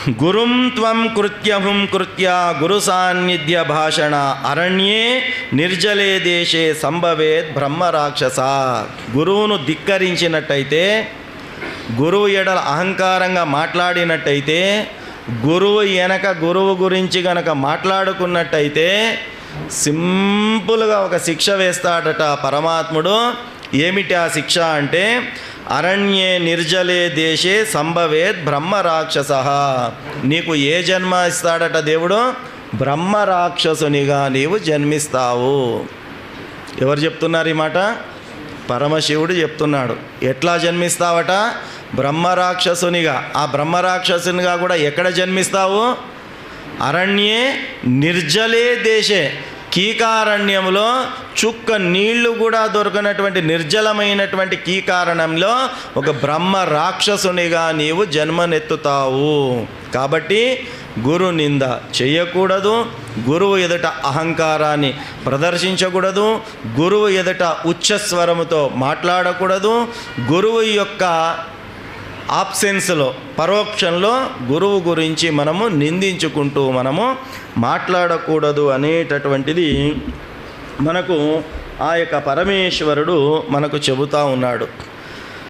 గురుం త్వం కృత్యహుం కృత్య గురు సాన్నిధ్య భాషణ అరణ్యే నిర్జలే దేశే సంభవేత్ బ్రహ్మ రాక్షస. గురువును ధిక్కరించినట్టయితే, గురువు ఎడల అహంకారంగా మాట్లాడినట్టయితే, గురువు వెనక గురువు గురించి గనక మాట్లాడుకున్నట్టయితే సింపుల్గా ఒక శిక్ష వేస్తాడట పరమాత్ముడు. ఏమిటి ఆ శిక్ష అంటే, అరణ్యే నిర్జలే దేశే సంభవేత్ బ్రహ్మ రాక్షస. నీకు ఏ జన్మ ఇస్తాడట దేవుడు? బ్రహ్మ రాక్షసునిగా నీవు జన్మిస్తావు. ఎవరు చెప్తున్నారు ఈ మాట? పరమశివుడు చెప్తున్నాడు. ఎట్లా జన్మిస్తావట? బ్రహ్మ రాక్షసునిగా. ఆ బ్రహ్మ రాక్షసునిగా కూడా ఎక్కడ జన్మిస్తావు? అరణ్యే నిర్జలే దేశే, కీకారణ్యంలో చుక్క నీళ్లు కూడా దొరకనటువంటి నిర్జలమైనటువంటి కీకారణంలో ఒక బ్రహ్మ రాక్షసునిగా నీవు జన్మనెత్తుతావు. కాబట్టి గురు నింద చేయకూడదు, గురువు ఎదుట అహంకారాన్ని ప్రదర్శించకూడదు, గురువు ఎదుట ఉచ్చస్వరముతో మాట్లాడకూడదు, గురువు యొక్క ఆబ్సెన్స్లో, పరోక్షంలో గురువు గురించి మనము నిందించుకుంటూ మనము మాట్లాడకూడదు అనేటటువంటిది మనకు ఆ యొక్క పరమేశ్వరుడు మనకు చెబుతూ ఉన్నాడు.